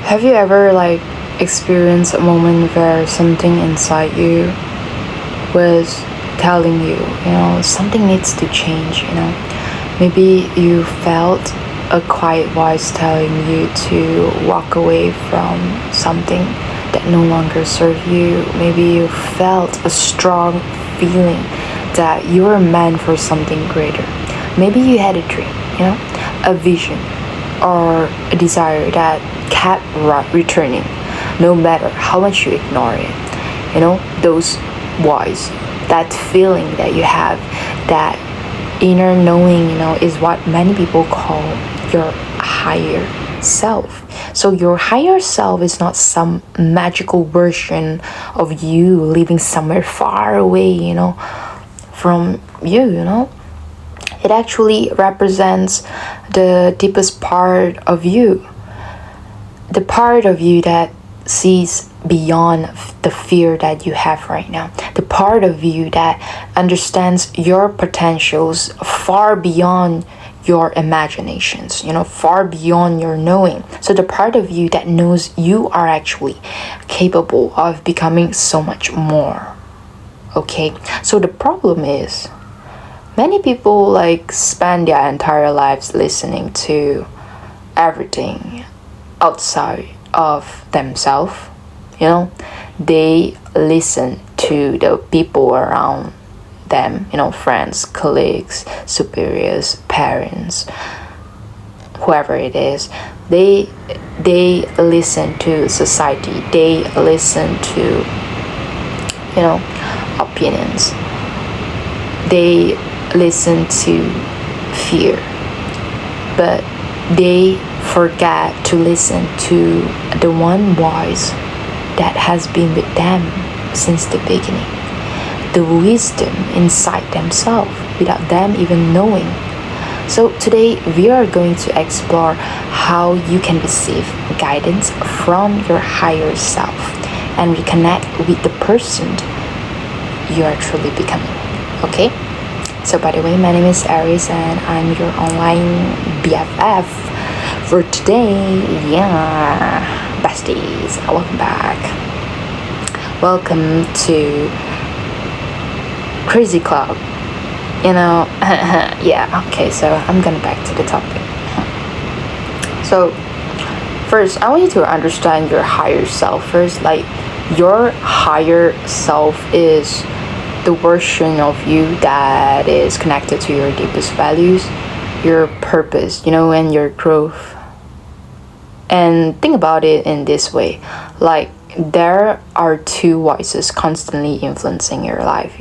Have you ever experienced a moment where something inside you was telling you, something needs to change, Maybe you felt a quiet voice telling you to walk away from something that no longer served you. Maybe you felt a strong feeling that you were meant for something greater. Maybe you had a dream, a vision or a desire that kept returning no matter how much you ignore it. Those voice, that feeling that you have, that inner knowing, is what many people call your higher self. So your higher self is not some magical version of you living somewhere far away, from you. It actually represents the deepest part of you. The part of you that sees beyond the fear that you have right now. The part of you that understands your potentials far beyond your imaginations, far beyond your knowing. So the part of you that knows you are actually capable of becoming so much more. Okay? So the problem is, many people spend their entire lives listening to everything outside of themselves. They listen to the people around them, friends, colleagues, superiors, parents, whoever it is. They listen to society. They listen to opinions. They listen to fear, but they forget to listen to the one voice that has been with them since the beginning, the wisdom inside themselves without them even knowing. So today we are going to explore how you can receive guidance from your higher self and reconnect with the person you are truly becoming. Okay? So by the way, my name is Aries and I'm your online BFF for today. Yeah, besties, welcome back. Welcome to Crazy Club. Yeah, okay, so I'm gonna back to the topic. So first, I want you to understand your higher self first. Your higher self is the version of you that is connected to your deepest values, your purpose, and your growth. And think about it in this way, there are two voices constantly influencing your life.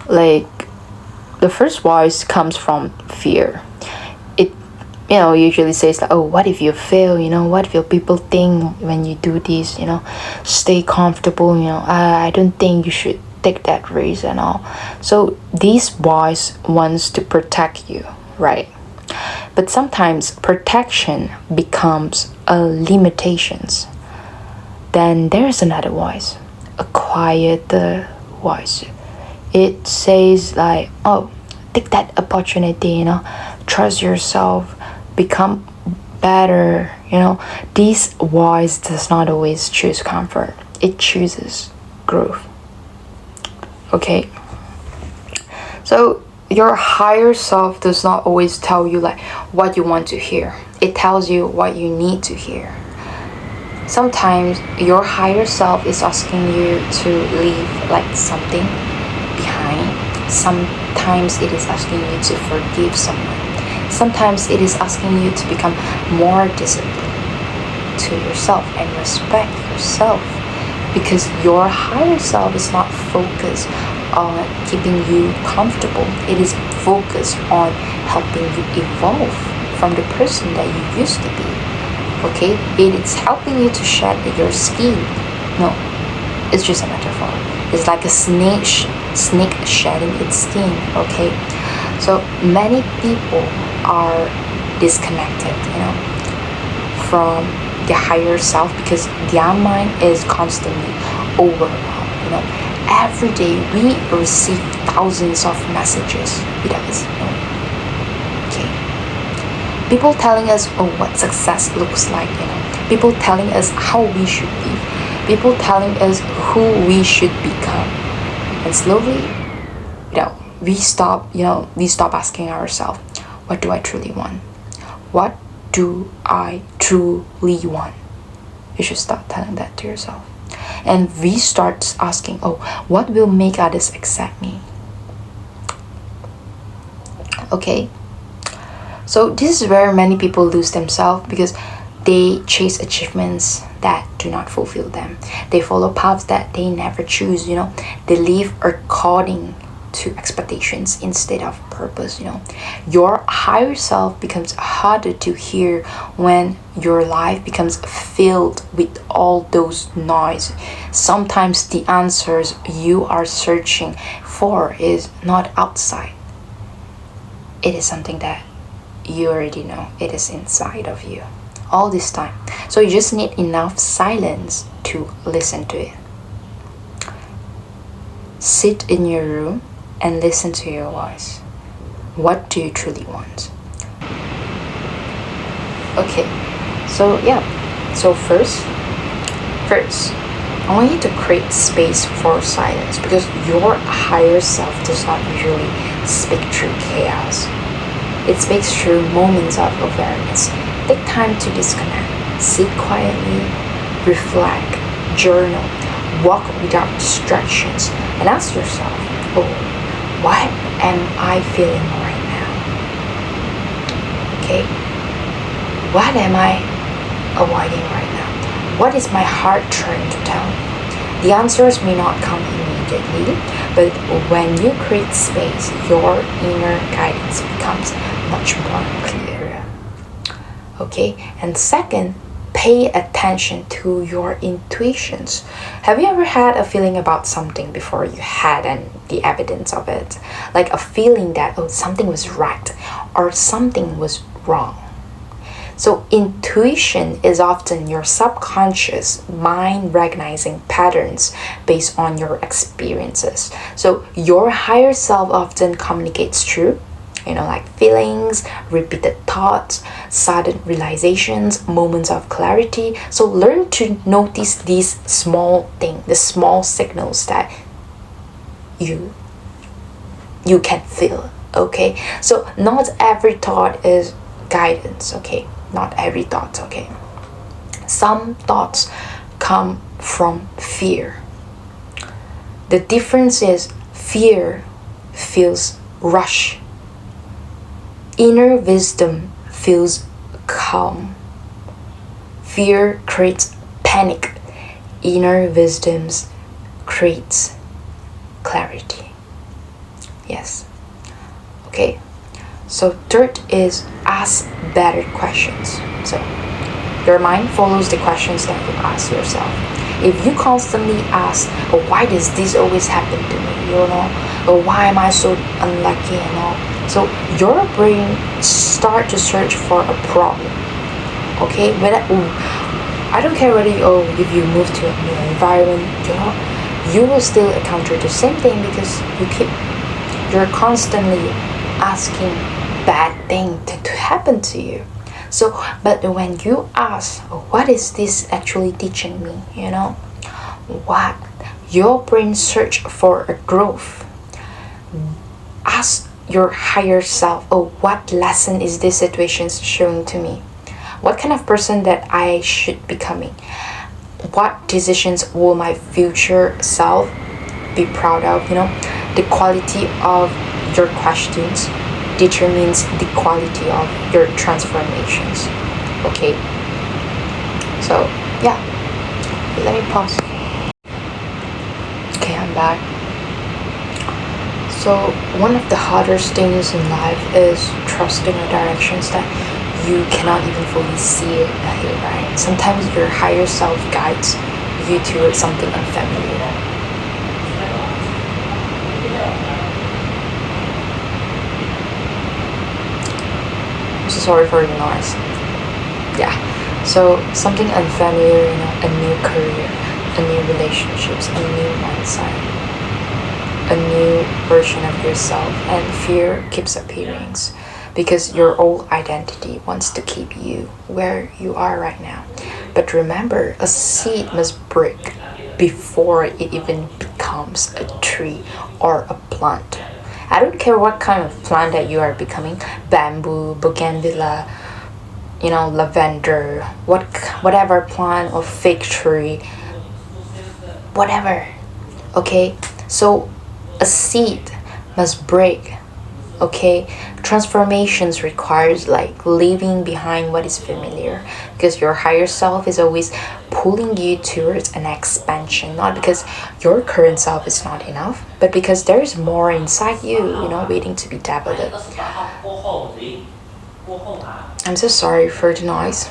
The first voice comes from fear. It usually says oh, what if you fail, what if your people think when you do this, stay comfortable, I don't think you should take that risk and all. So this voice wants to protect you, right? But sometimes protection becomes a limitations. Then there's another voice, a quieter voice. It says oh, take that opportunity, trust yourself, become better. This voice does not always choose comfort. It chooses growth. Okay? So your higher self does not always tell you what you want to hear. It tells you what you need to hear. Sometimes your higher self is asking you to leave something behind. Sometimes it is asking you to forgive someone. Sometimes it is asking you to become more disciplined to yourself and respect yourself, because your higher self is not focused on keeping you comfortable. It is focused on helping you evolve from the person that you used to be. Okay? It is helping you to shed your skin. No, it's just a metaphor. It's like a snake shedding its skin. Okay? So many people are disconnected, from their higher self because their mind is constantly overwhelmed. Every day we receive thousands of messages without us knowing. Okay, people telling us what success looks like, people telling us how we should live, people telling us who we should become. And slowly, we stop asking ourselves, what do I truly want? What do I truly want? You should start telling that to yourself. And we start asking, what will make others accept me? Okay, so this is where many people lose themselves, because they chase achievements that do not fulfill them. They follow paths that they never choose. They live according to expectations instead of purpose. Your higher self becomes harder to hear when your life becomes filled with all those noise. Sometimes the answers you are searching for is not outside. It is something that you already know. It is inside of you all this time. So you just need enough silence to listen to it. Sit in your room and listen to your voice. What do you truly want? Okay, so first, I want you to create space for silence, because your higher self does not usually speak through chaos. It speaks through moments of awareness. Take time to disconnect, sit quietly, reflect, journal, walk without distractions, and ask yourself, what am I feeling right now? Okay? What am I avoiding right now? What is my heart trying to tell me? The answers may not come immediately, but when you create space, your inner guidance becomes much more clearer. Okay? And second, pay attention to your intuitions. Have you ever had a feeling about something before you had the evidence of it? Like a feeling that, something was right or something was wrong. So intuition is often your subconscious mind recognizing patterns based on your experiences. So your higher self often communicates through like feelings, repeated thoughts, sudden realizations, moments of clarity. So learn to notice these small things, the small signals that you can feel. Okay, so not every thought is guidance. Okay, not every thought. Okay, some thoughts come from fear. The difference is fear feels rush. Inner wisdom feels calm. Fear creates panic. Inner wisdom creates clarity. Yes. Okay. So third is ask better questions. So your mind follows the questions that you ask yourself. If you constantly ask, why does this always happen to me? Or why am I so unlucky and all? So your brain start to search for a problem. Okay, I don't care whether if you move to a new environment, you will still encounter the same thing, because you're constantly asking bad thing to happen to you. So, but when you ask, what is this actually teaching me? What your brain search for a growth. Ask your higher self, what lesson is this situation showing to me? What kind of person that I should be becoming? What decisions will my future self be proud of? The quality of your questions determines the quality of your transformations. Okay, so let me pause. Okay, I'm back. So one of the hardest things in life is trusting the directions that you cannot even fully see it ahead, right? Sometimes your higher self guides you towards something unfamiliar. I'm so sorry for the noise. So something unfamiliar, a new career, a new relationships, a new mindset, a new version of yourself, and fear keeps appearing because your old identity wants to keep you where you are right now. But remember, a seed must break before it even becomes a tree or a plant. I don't care what kind of plant that you are becoming, bamboo, bougainvillea, lavender, whatever plant or fig tree, whatever. Okay, so a seed must break. Okay, transformations requires like leaving behind what is familiar, because your higher self is always pulling you towards an expansion, not because your current self is not enough, but because there is more inside you, waiting to be developed. I'm so sorry for the noise,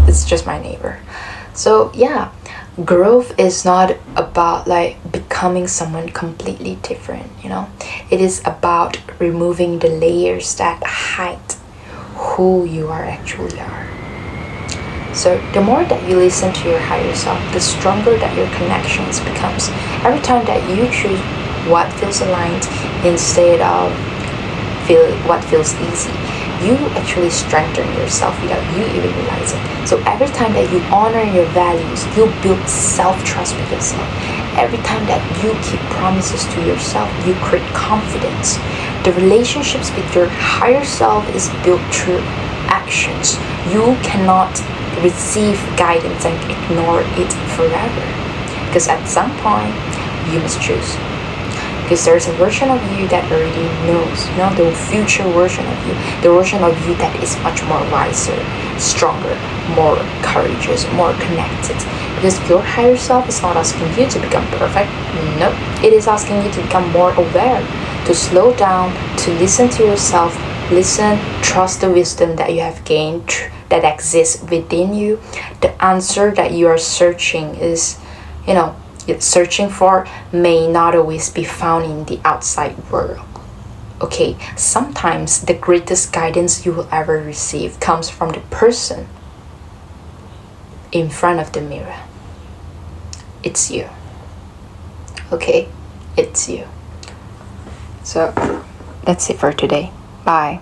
it's just my neighbor. So yeah, growth is not about like becoming someone completely different. It is about removing the layers that hide who you actually are. So the more that you listen to your higher self, the stronger that your connections becomes. Every time that you choose what feels aligned instead of what feels easy, you actually strengthen yourself without you even realizing. So every time that you honor your values, you build self-trust with yourself. Every time that you keep promises to yourself, you create confidence. The relationships with your higher self is built through actions. You cannot receive guidance and ignore it forever, because at some point you must choose. Because there's a version of you that already knows, the future version of you, the version of you that is much more wiser, stronger, more courageous, more connected. Because your higher self is not asking you to become perfect. No, it is asking you to become more aware, to slow down, to listen to yourself, trust the wisdom that you have gained, that exists within you. The answer that you are searching is, searching for may not always be found in the outside world. Okay, sometimes the greatest guidance you will ever receive comes from the person in front of the mirror. It's you. Okay, it's you. So that's it for today. Bye.